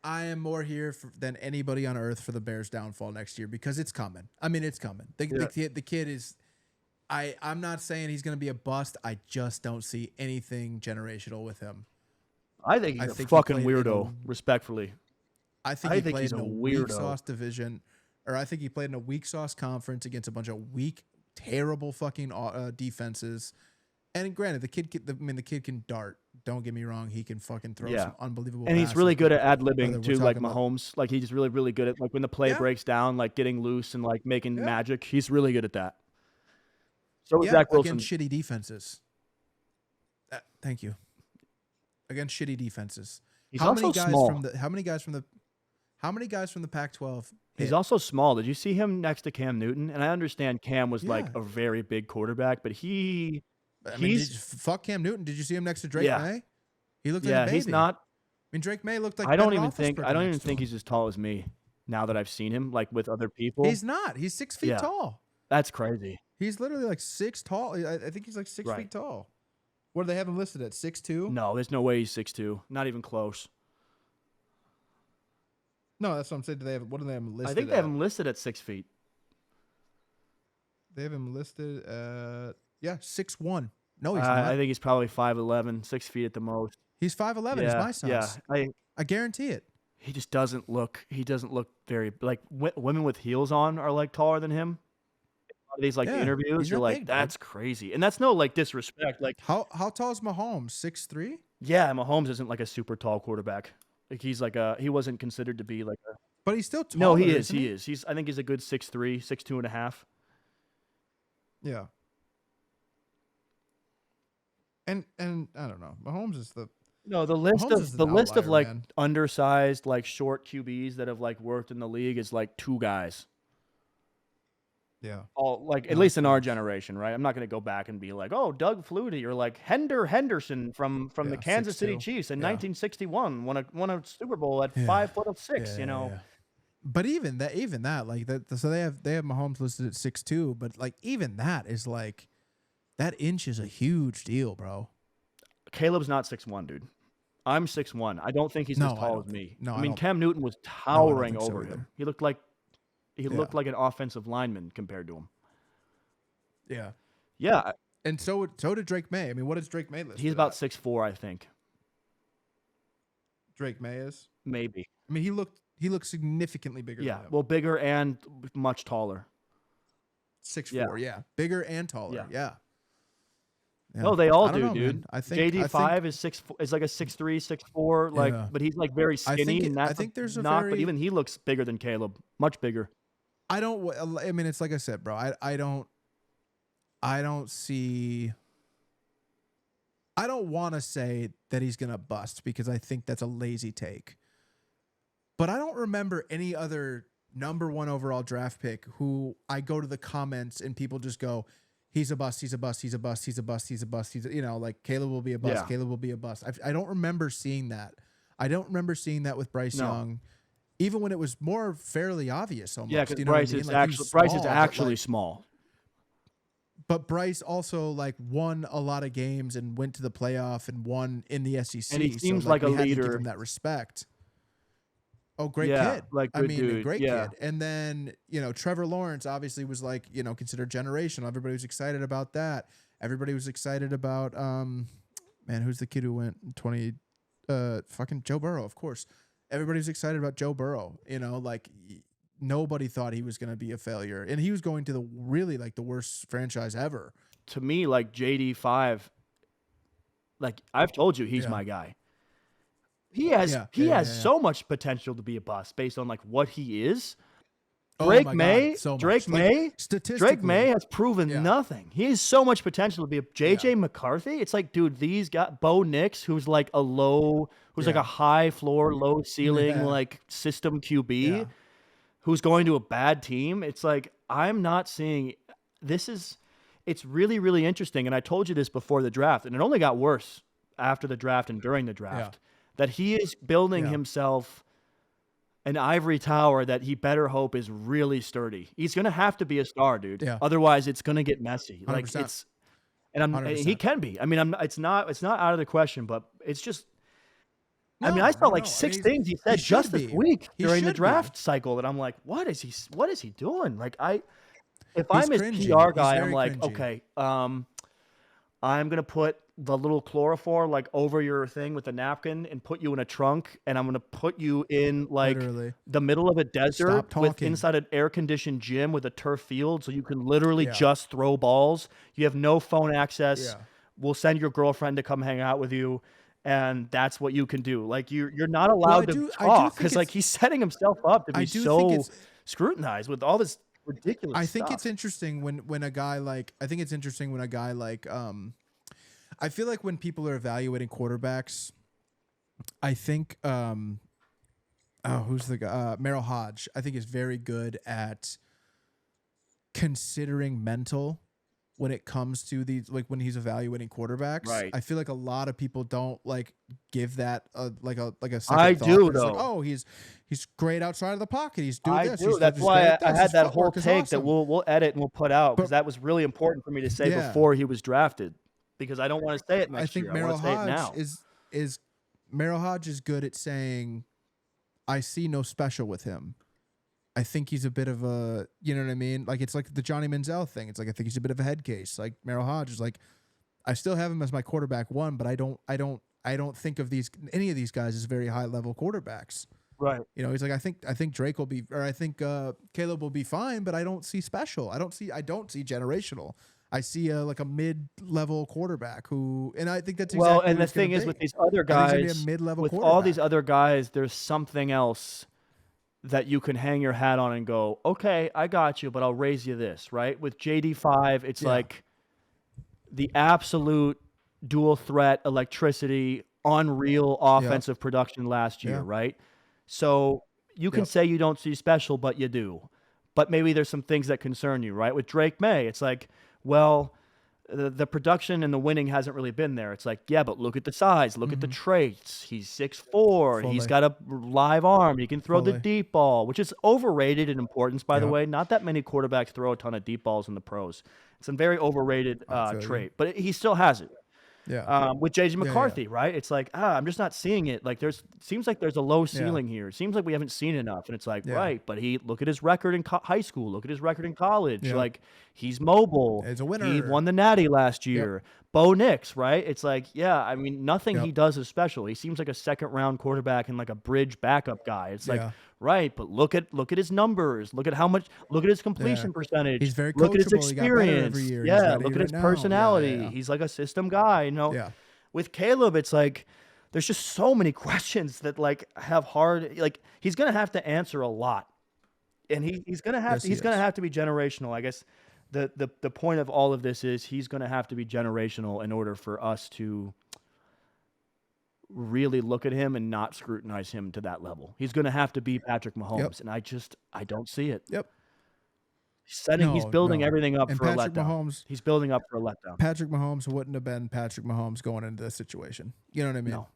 I am more here than anybody on earth for the Bears' downfall next year because it's coming. I mean, it's coming. The kid is. I'm not saying he's going to be a bust. I just don't see anything generational with him. I think he's a fucking weirdo, respectfully. I think he played he's in a weirdo. weak sauce division, or I think he played in a weak sauce conference against a bunch of weak, terrible fucking defenses. And granted, the kid can dart. Don't get me wrong; he can fucking throw some unbelievable. And he's really good at ad-libbing too, like Mahomes. About, like he's really, really good at like when the play breaks down, like getting loose and like making magic. He's really good at that. So is Zach Wilson. Against shitty defenses. Thank you. Against shitty defenses. He's also small. How many guys from the Pac-12? He's also small. Did you see him next to Cam Newton? And I understand Cam was like a very big quarterback, but fuck Cam Newton. Did you see him next to Drake May? He looked like a baby. He's not. I mean, Drake May looked like. I don't even think he's as tall as me. Now that I've seen him, like with other people, he's not. He's 6 feet tall. That's crazy. He's literally like 6 tall. I think he's like 6 feet tall. What do they have him listed at? 6'2"? No, there's no way he's 6'2". Not even close. No, that's what I'm saying. What do they have him listed? I think they have him listed at 6 feet. They have him listed at 6'1". No, he's not. I think he's probably 5'11", 6 feet at the most. He's 5'11". He's my size. Yeah, I guarantee it. He just doesn't look. He doesn't look very like women with heels on are like taller than him. These like interviews, you're like, that's crazy, and that's no like disrespect. Like how tall is Mahomes? 6'3"? Yeah, Mahomes isn't like a super tall quarterback. Like he's like he wasn't considered to be like a. But he's still tall. No, he is. He is. I think he's a good 6'3", 6'2.5". Yeah. And I don't know. Mahomes is the. No, the list of like undersized, like short QBs that have like worked in the league is like 2 guys. Yeah. All like at least in our generation, right? I'm not going to go back and be like, oh, Doug Flutie or like Henderson from the Kansas City Chiefs in 1961 won a Super Bowl at 5'6". You know. Yeah. But even that, like that, so they have Mahomes listed at 6'2", but like even that is like that inch is a huge deal, bro. Caleb's not 6'1", dude. I'm 6'1". I don't think he's as tall as me. No, I mean Cam Newton was towering over him. He looked like looked like an offensive lineman compared to him. Yeah. Yeah. And so did Drake May. I mean, what is Drake May listed? He's about 6'4", I think. Drake May is? Maybe. I mean, he looked significantly bigger than him. Well, bigger and much taller. 6'4", yeah. Bigger and taller. Yeah. No, they all do, know, dude. Man. I think JD5 is like a 6'3", 6'4", like, but he's like very skinny. I think there's a but even he looks bigger than Caleb, much bigger. I mean, it's like I said, bro. I don't want to say that he's gonna bust because I think that's a lazy take. But I don't remember any other number 1 overall draft pick who I go to the comments and people just go, he's a bust, he's a bust, he's a bust, he's a bust, he's a bust. Like Caleb will be a bust, Yeah. Caleb will be a bust. I don't remember seeing that. I don't remember seeing that with Bryce Young, even when it was more fairly obvious almost. Yeah, because Bryce is actually small. But Bryce also like won a lot of games and went to the playoff and won in the SEC. And he seems like a leader. Had to give him that respect. Oh, great kid. Like good dude. Great kid. And then, Trevor Lawrence obviously was like, considered generational. Everybody was excited about that. Everybody was excited about, who's the kid who went 20, fucking Joe Burrow, of course. Everybody was excited about Joe Burrow, like nobody thought he was going to be a failure. And he was going to the worst franchise ever. To me, like JD5, like I've told you, he's my guy. He has so much potential to be a bust based on like what he is. Drake May has proven nothing. He has so much potential to be a JJ McCarthy. It's like, dude, these got Bo Nix, who's like like a high floor, low ceiling, like system QB, who's going to a bad team. It's like, I'm not seeing it's really, really interesting. And I told you this before the draft, and it only got worse after the draft and during the draft. That he is building himself an ivory tower that he better hope is really sturdy. He's going to have to be a star, dude. Otherwise, it's going to get messy. 100%. Like and he can be. I mean, it's not out of the question, but it's just I mean, No, I saw no, like no. I 6 mean, things he he said just should this be. week He during the should be. draft cycle that I'm like, what is he doing? Like if He's I'm his cringy. PR He's guy, I'm very like, cringy. okay, I'm gonna put the little chloroform like over your thing with a napkin and put you in a trunk, and I'm gonna put you in like Literally. the middle of a desert Stop with talking. inside an air-conditioned gym with a turf field, so you can literally Yeah. just throw balls. You have no phone access. Yeah. We'll send your girlfriend to come hang out with you, and that's what you can do. Like you're not I allowed to do talk think because like it's he's setting himself up to I be do think so it's scrutinized with all this ridiculous I think stuff. it's interesting when a guy like I think it's interesting when a guy like I feel like when people are evaluating quarterbacks, I think who's the guy? Merrill Hodge, I think is very good at considering mental when it comes to these, like when he's evaluating quarterbacks. Right. I feel like a lot of people don't like give that like a second I thought. do, They're just like, though. oh, he's great outside of the pocket. He's doing I this. do. He's That's he's why great at I this. had His that whole footwork is take that awesome. we'll edit and we'll put out because But that was really important for me to say yeah, before he was drafted because I don't want to say it I next think year. I Merrill want to say it Hodge now. is Merrill Hodge is good at saying, I see no special with him. I think he's a bit of a, you know what I mean? Like it's like the Johnny Manziel thing. It's like I think he's a bit of a head case. Like Merrill Hodge is like, I still have him as my quarterback one, but I don't think of any of these guys as very high level quarterbacks. Right. You know, he's like, I think Drake will be, or I think Caleb will be fine, but I don't see special. I don't see generational. I see like a mid-level quarterback who, and I think that's exactly Well, and what the it's gonna thing is be. with these other I think he's gonna guys, be a mid-level with quarterback. all these other guys, there's something else that you can hang your hat on and go, okay, I got you, but I'll raise you this, right? With JD5, it's Yeah. like the absolute dual threat electricity, unreal offensive production last year, Yeah. right? So you can Yep. say you don't see special, but you do. But maybe there's some things that concern you, right? With Drake May, it's like, well, the production and the winning hasn't really been there. It's like, yeah, but look at the size, look at the traits. He's 6'4", he's Fully. got a live arm, he can throw the Fully. deep ball, which is overrated in importance, by the Yep. way. Not that many quarterbacks throw a ton of deep balls in the pros. It's a very overrated I feel you. trait, but he still has it. Yeah. With JJ yeah. McCarthy, right? It's like, I'm just not seeing it. Like seems like there's a low ceiling here. It seems like we haven't seen enough. And it's like, Yeah. right, but look at his record in high school. Look at his record in college. Yeah. Like he's mobile. He's a He winner. won the Natty last year. Bo Nix, right? It's like, yeah, I mean, nothing Yep. he does is special. He seems like a second round quarterback and like a bridge backup guy. It's like, Yeah. right, but look at his numbers. Look at his completion percentage. He's very Look at his coachable. He got better experience. every year. He's Yeah, ready look at right his now. Yeah, personality. yeah. He's like a system guy, you know. Yeah. With Caleb, it's like there's just so many questions that like have hard, like he's gonna have to answer a lot, and he's gonna have Yes, he he's gonna is. have to be generational. I guess the point of all of this is he's gonna have to be generational in order for us to really look at him and not scrutinize him to that level. He's gonna have to be Patrick Mahomes, and I don't see it. Yep. He's building No. everything up And for Patrick a letdown. Mahomes- He's building up for a letdown. Patrick Mahomes wouldn't have been Patrick Mahomes going into this situation. You know what I mean? No.